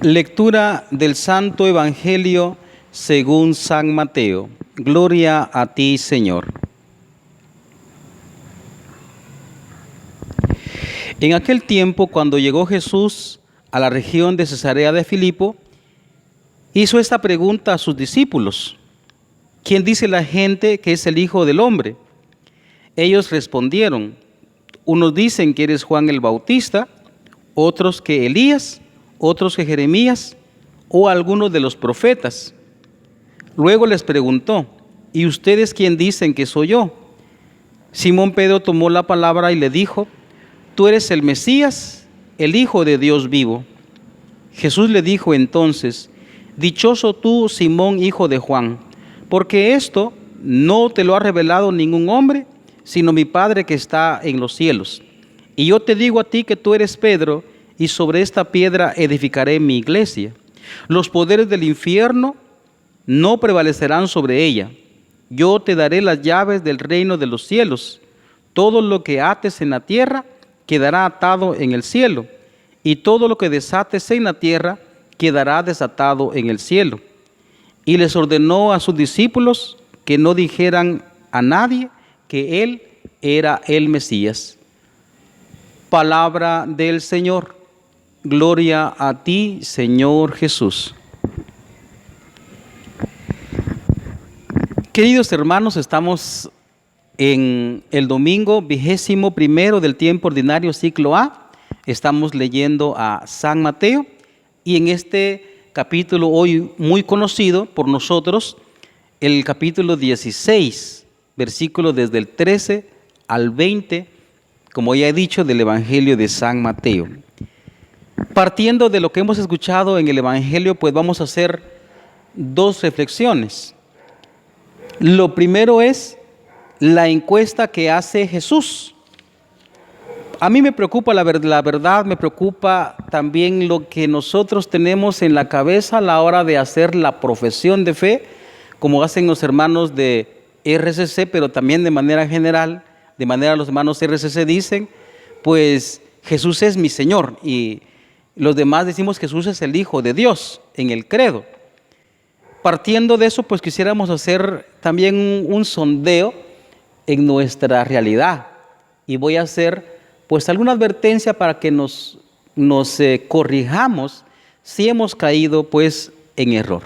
Lectura del Santo Evangelio según San Mateo. Gloria a ti, Señor. En aquel tiempo, cuando llegó Jesús a la región de Cesarea de Filipo, hizo esta pregunta a sus discípulos: ¿quién dice la gente que es el Hijo del Hombre? Ellos respondieron: unos dicen que eres Juan el Bautista, otros que Elías, otros que Jeremías o algunos de los profetas. Luego les preguntó: ¿y ustedes quién dicen que soy yo? Simón Pedro tomó la palabra y le dijo: tú eres el Mesías, el Hijo de Dios vivo. Jesús le dijo entonces: dichoso tú, Simón, hijo de Juan, porque esto no te lo ha revelado ningún hombre, sino mi Padre que está en los cielos. Y yo te digo a ti que tú eres Pedro, y sobre esta piedra edificaré mi iglesia. Los poderes del infierno no prevalecerán sobre ella. Yo te daré las llaves del reino de los cielos. Todo lo que ates en la tierra quedará atado en el cielo, y todo lo que desates en la tierra quedará desatado en el cielo. Y les ordenó a sus discípulos que no dijeran a nadie que él era el Mesías. Palabra del Señor. Gloria a ti, Señor Jesús. Queridos hermanos, estamos en el domingo 21 del tiempo ordinario ciclo A. Estamos leyendo a San Mateo y en este capítulo hoy muy conocido por nosotros, el capítulo 16, versículos desde el 13 al 20, como ya he dicho, del Evangelio de San Mateo. Partiendo de lo que hemos escuchado en el Evangelio, pues vamos a hacer dos reflexiones. Lo primero es la encuesta que hace Jesús. A mí me preocupa la verdad, me preocupa también lo que nosotros tenemos en la cabeza a la hora de hacer la profesión de fe, como hacen los hermanos de RCC, pero también de manera general, de manera los hermanos RCC dicen, pues Jesús es mi Señor, y los demás decimos Jesús es el Hijo de Dios en el credo. Partiendo de eso, pues quisiéramos hacer también un sondeo en nuestra realidad, y voy a hacer pues alguna advertencia para que nos corrijamos si hemos caído pues en error.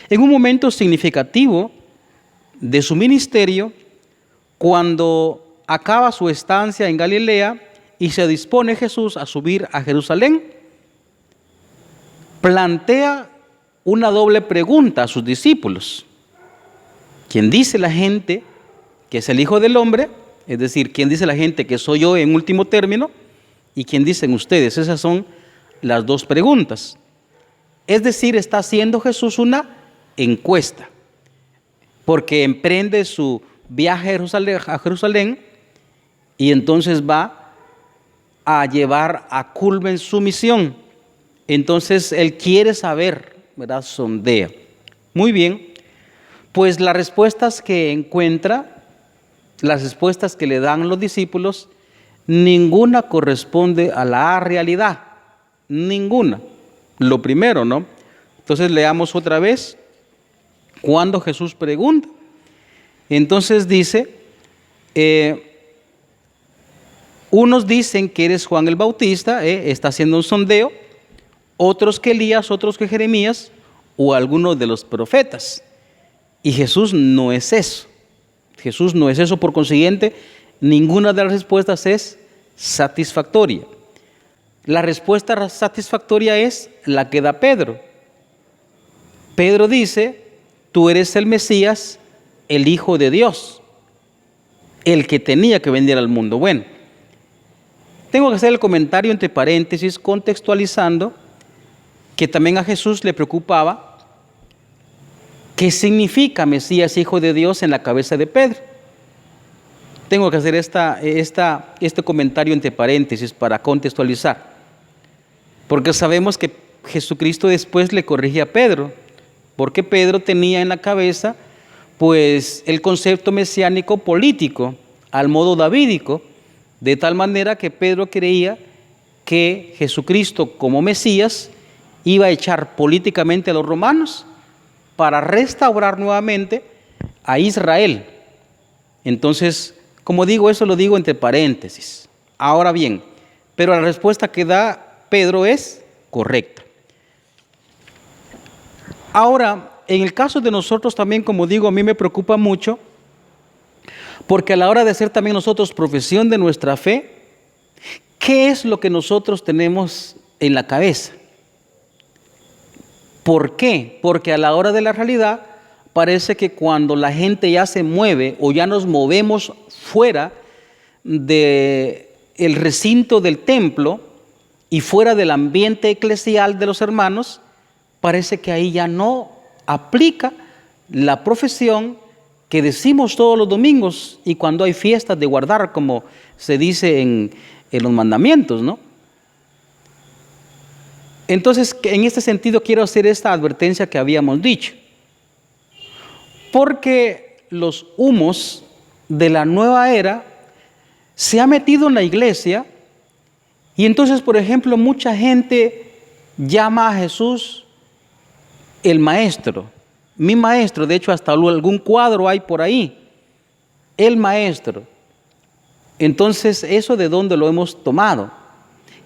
En un momento significativo de su ministerio, cuando acaba su estancia en Galilea y se dispone Jesús a subir a Jerusalén, plantea una doble pregunta a sus discípulos. ¿Quién dice la gente que es el Hijo del Hombre? Es decir, ¿quién dice la gente que soy yo en último término? ¿Y quién dicen ustedes? Esas son las dos preguntas. Es decir, está haciendo Jesús una encuesta, porque emprende su viaje a Jerusalén y entonces va a llevar a culmen su misión. Entonces él quiere saber, ¿verdad? Sondea. Muy bien, pues las respuestas que encuentra, las respuestas que le dan los discípulos, ninguna corresponde a la realidad, ninguna. Lo primero, ¿no? Entonces leamos otra vez cuando Jesús pregunta. Entonces dice, unos dicen que eres Juan el Bautista, está haciendo un sondeo, otros que Elías, otros que Jeremías o algunos de los profetas. Y Jesús no es eso. Jesús no es eso, por consiguiente, ninguna de las respuestas es satisfactoria. La respuesta satisfactoria es la que da Pedro. Pedro dice: tú eres el Mesías, el Hijo de Dios, el que tenía que venir al mundo. Bueno, tengo que hacer el comentario entre paréntesis, contextualizando que también a Jesús le preocupaba ¿qué significa Mesías, Hijo de Dios en la cabeza de Pedro? Tengo que hacer este comentario entre paréntesis para contextualizar, porque sabemos que Jesucristo después le corrige a Pedro, porque Pedro tenía en la cabeza pues el concepto mesiánico político al modo davídico, de tal manera que Pedro creía que Jesucristo como Mesías iba a echar políticamente a los romanos para restaurar nuevamente a Israel. Entonces, como digo, eso lo digo entre paréntesis. Ahora bien, pero la respuesta que da Pedro es correcta. Ahora, en el caso de nosotros también, como digo, a mí me preocupa mucho, porque a la hora de hacer también nosotros profesión de nuestra fe, ¿qué es lo que nosotros tenemos en la cabeza? ¿Por qué? Porque a la hora de la realidad parece que cuando la gente ya se mueve o ya nos movemos fuera del recinto del templo y fuera del ambiente eclesial de los hermanos, parece que ahí ya no aplica la profesión que decimos todos los domingos y cuando hay fiestas de guardar, como se dice en los mandamientos, ¿no? Entonces, en este sentido quiero hacer esta advertencia que habíamos dicho. Porque los humos de la nueva era se ha metido en la iglesia y entonces, por ejemplo, mucha gente llama a Jesús el maestro, mi maestro. De hecho, hasta algún cuadro hay por ahí, el maestro. Entonces, ¿eso de dónde lo hemos tomado?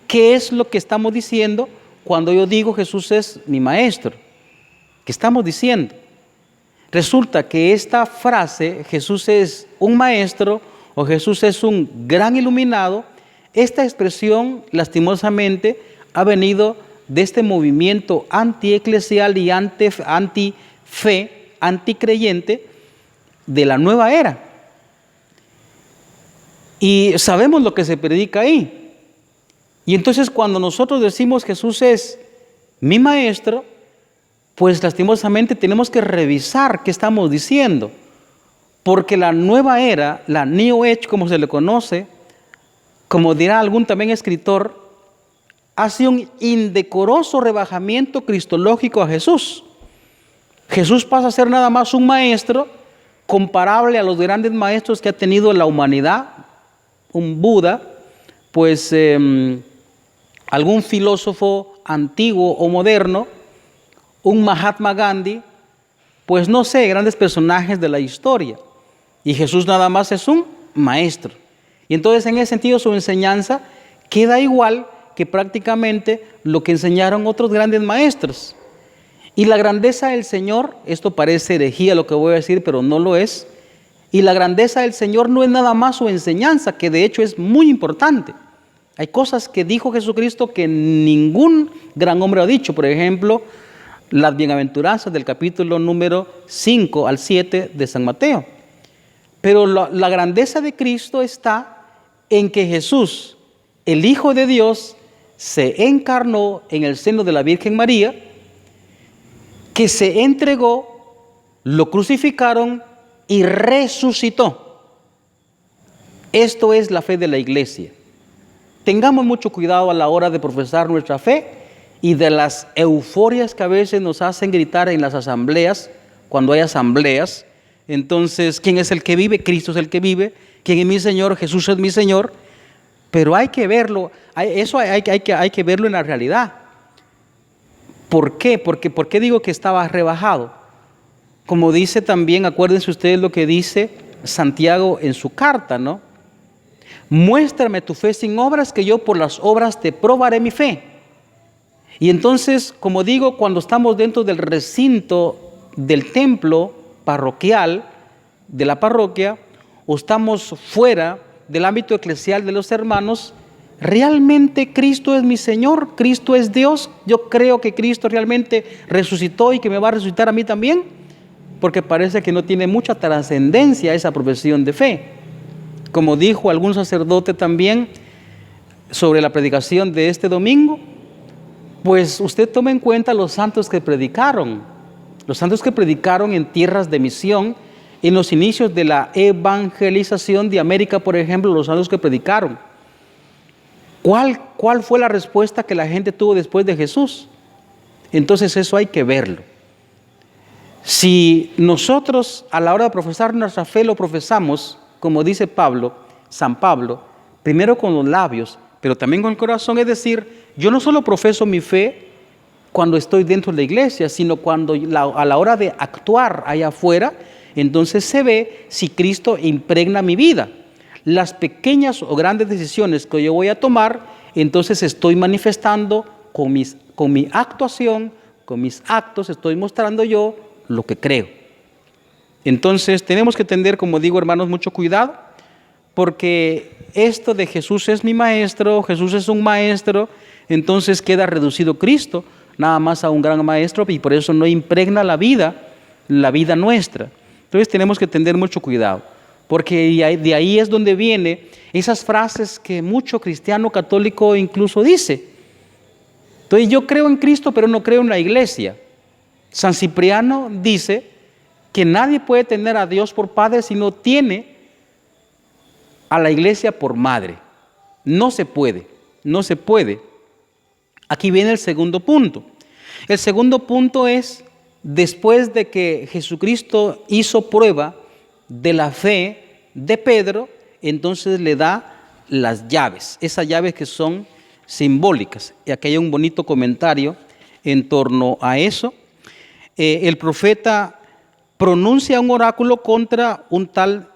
¿Qué es lo que estamos diciendo cuando yo digo Jesús es mi maestro? ¿Qué estamos diciendo? Resulta que esta frase, Jesús es un maestro o Jesús es un gran iluminado, esta expresión lastimosamente ha venido de este movimiento antieclesial y antife, anticreyente de la nueva era. Y sabemos lo que se predica ahí. Y entonces cuando nosotros decimos Jesús es mi maestro, pues lastimosamente tenemos que revisar qué estamos diciendo. Porque la nueva era, la New Age como se le conoce, como dirá algún también escritor, hace un indecoroso rebajamiento cristológico a Jesús. Jesús pasa a ser nada más un maestro comparable a los grandes maestros que ha tenido la humanidad, un Buda, pues algún filósofo antiguo o moderno, un Mahatma Gandhi, pues no sé, grandes personajes de la historia. Y Jesús nada más es un maestro. Y entonces en ese sentido su enseñanza queda igual que prácticamente lo que enseñaron otros grandes maestros. Y la grandeza del Señor, esto parece herejía lo que voy a decir, pero no lo es. Y la grandeza del Señor no es nada más su enseñanza, que de hecho es muy importante. Hay cosas que dijo Jesucristo que ningún gran hombre ha dicho. Por ejemplo, las bienaventuranzas del capítulo número 5 al 7 de San Mateo. Pero la grandeza de Cristo está en que Jesús, el Hijo de Dios, se encarnó en el seno de la Virgen María, que se entregó, lo crucificaron y resucitó. Esto es la fe de la iglesia. Tengamos mucho cuidado a la hora de profesar nuestra fe y de las euforias que a veces nos hacen gritar en las asambleas, cuando hay asambleas. Entonces, ¿quién es el que vive? Cristo es el que vive. ¿Quién es mi Señor? Jesús es mi Señor. Pero hay que verlo, eso hay que verlo en la realidad. ¿Por qué? ¿Por qué digo que estaba rebajado? Como dice también, acuérdense ustedes lo que dice Santiago en su carta, ¿no? Muéstrame tu fe sin obras, que yo por las obras te probaré mi fe. Y entonces, como digo, cuando estamos dentro del recinto del templo parroquial, de la parroquia, o estamos fuera del ámbito eclesial de los hermanos, ¿realmente Cristo es mi Señor? ¿Cristo es Dios? Yo creo que Cristo realmente resucitó y que me va a resucitar a mí también, porque parece que no tiene mucha trascendencia esa profesión de fe. Como dijo algún sacerdote también sobre la predicación de este domingo, pues usted tome en cuenta los santos que predicaron en tierras de misión, en los inicios de la evangelización de América, por ejemplo, los santos que predicaron. ¿Cuál fue la respuesta que la gente tuvo después de Jesús? Entonces eso hay que verlo. Si nosotros a la hora de profesar nuestra fe lo profesamos, como dice San Pablo, primero con los labios, pero también con el corazón, es decir, yo no solo profeso mi fe cuando estoy dentro de la iglesia, sino cuando a la hora de actuar allá afuera, entonces se ve si Cristo impregna mi vida. Las pequeñas o grandes decisiones que yo voy a tomar, entonces estoy manifestando con mi actuación, con mis actos, estoy mostrando yo lo que creo. Entonces tenemos que tener, como digo, hermanos, mucho cuidado, porque esto de Jesús es mi maestro, Jesús es un maestro, entonces queda reducido Cristo nada más a un gran maestro, y por eso no impregna la vida nuestra. Entonces tenemos que tener mucho cuidado, porque de ahí es donde vienen esas frases que mucho cristiano católico incluso dice. Entonces yo creo en Cristo, pero no creo en la iglesia. San Cipriano dice que nadie puede tener a Dios por padre si no tiene a la iglesia por madre. No se puede, no se puede. Aquí viene el segundo punto. El segundo punto es, después de que Jesucristo hizo prueba de la fe de Pedro, entonces le da las llaves, esas llaves que son simbólicas. Y aquí hay un bonito comentario en torno a eso. El profeta pronuncia un oráculo contra un tal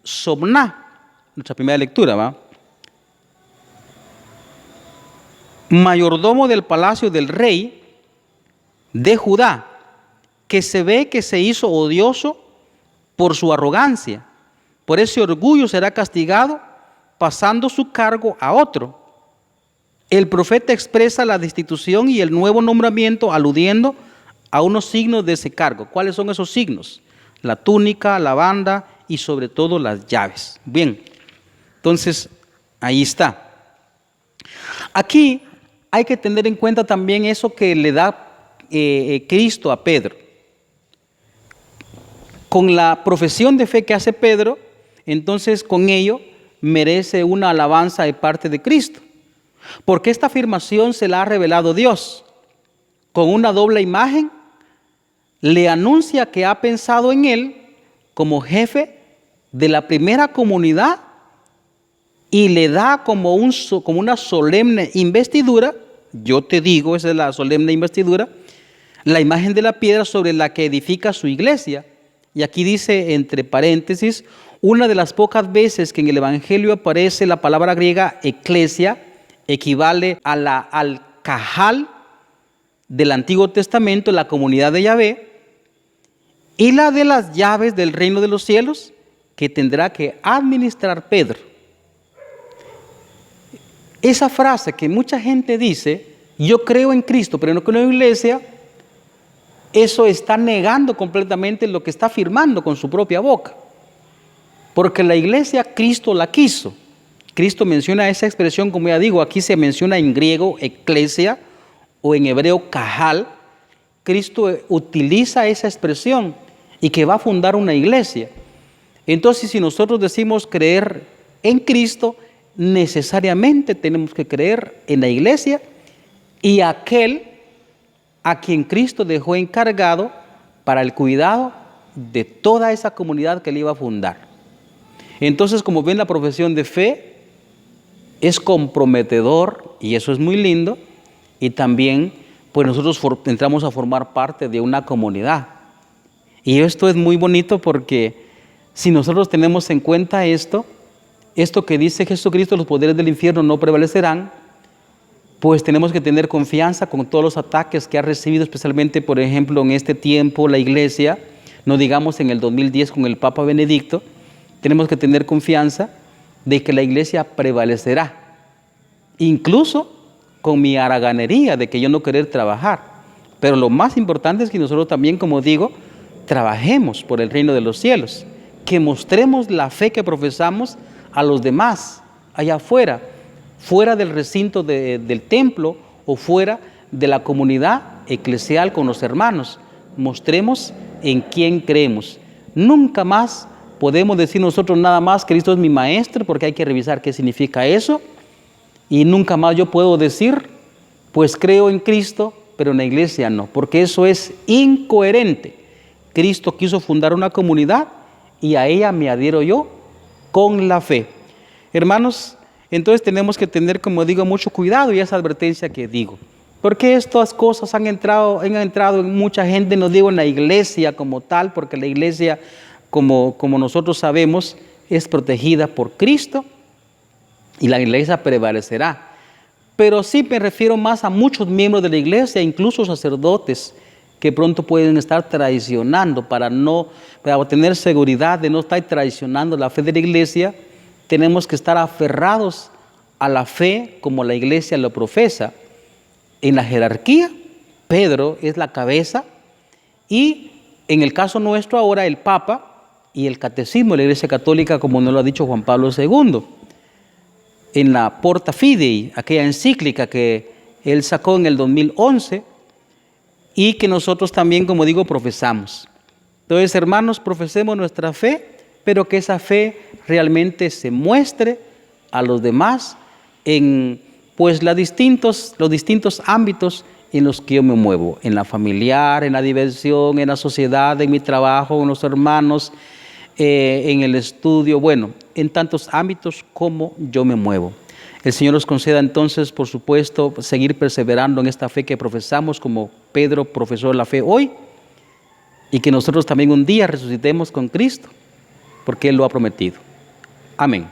Somná, nuestra primera lectura, ¿va? Mayordomo del palacio del rey de Judá, que se ve que se hizo odioso por su arrogancia. Por ese orgullo será castigado, pasando su cargo a otro. El profeta expresa la destitución y el nuevo nombramiento aludiendo a unos signos de ese cargo. ¿Cuáles son esos signos? La túnica, la banda y sobre todo las llaves. Bien, entonces ahí está. Aquí hay que tener en cuenta también eso que le da Cristo a Pedro. Con la profesión de fe que hace Pedro, entonces con ello merece una alabanza de parte de Cristo. Porque esta afirmación se la ha revelado Dios. Con una doble imagen, le anuncia que ha pensado en él como jefe de la primera comunidad y le da como una solemne investidura. Yo te digo, esa es la solemne investidura, la imagen de la piedra sobre la que edifica su iglesia. Y aquí dice, entre paréntesis, una de las pocas veces que en el Evangelio aparece la palabra griega eclesia, equivale al cajal del Antiguo Testamento, la comunidad de Yahvé, y la de las llaves del reino de los cielos, que tendrá que administrar Pedro. Esa frase que mucha gente dice, yo creo en Cristo, pero no creo en la iglesia, eso está negando completamente lo que está afirmando con su propia boca. Porque la iglesia Cristo la quiso. Cristo menciona esa expresión, como ya digo, aquí se menciona en griego eclesia o en hebreo cajal. Cristo utiliza esa expresión y que va a fundar una iglesia. Entonces, si nosotros decimos creer en Cristo, necesariamente tenemos que creer en la iglesia y aquel a quien Cristo dejó encargado para el cuidado de toda esa comunidad que él iba a fundar. Entonces, como ven, la profesión de fe es comprometedor y eso es muy lindo, y también pues nosotros entramos a formar parte de una comunidad. Y esto es muy bonito porque si nosotros tenemos en cuenta esto que dice Jesucristo, los poderes del infierno no prevalecerán, pues tenemos que tener confianza con todos los ataques que ha recibido, especialmente, por ejemplo, en este tiempo la iglesia, no digamos en el 2010 con el Papa Benedicto. Tenemos que tener confianza de que la iglesia prevalecerá, incluso con mi haraganería de que yo no querer trabajar. Pero lo más importante es que nosotros también, como digo, trabajemos por el reino de los cielos, que mostremos la fe que profesamos a los demás, allá afuera, fuera del recinto del templo o fuera de la comunidad eclesial con los hermanos. Mostremos en quién creemos. Nunca más podemos decir nosotros nada más, Cristo es mi maestro, porque hay que revisar qué significa eso. Y nunca más yo puedo decir, pues creo en Cristo, pero en la iglesia no, porque eso es incoherente. Cristo quiso fundar una comunidad y a ella me adhiero yo con la fe. Hermanos, entonces tenemos que tener, como digo, mucho cuidado y esa advertencia que digo, Porque estas cosas han entrado en mucha gente, no digo en la iglesia como tal, porque la iglesia, como nosotros sabemos, es protegida por Cristo y la iglesia prevalecerá. Pero sí me refiero más a muchos miembros de la iglesia, incluso sacerdotes, que pronto pueden estar traicionando para tener seguridad de no estar traicionando la fe de la iglesia. Tenemos que estar aferrados a la fe como la iglesia lo profesa. En la jerarquía, Pedro es la cabeza y en el caso nuestro ahora el Papa y el Catecismo de la Iglesia Católica, como nos lo ha dicho Juan Pablo II. En la Porta Fidei, aquella encíclica que él sacó en el 2011 y que nosotros también, como digo, profesamos. Entonces, hermanos, profesemos nuestra fe, pero que esa fe realmente se muestre a los demás en pues los distintos ámbitos en los que yo me muevo, en la familiar, en la diversión, en la sociedad, en mi trabajo, con los hermanos, en el estudio, bueno, en tantos ámbitos como yo me muevo. El Señor nos conceda entonces, por supuesto, seguir perseverando en esta fe que profesamos, como Pedro profesó la fe hoy, y que nosotros también un día resucitemos con Cristo, porque Él lo ha prometido. Amén.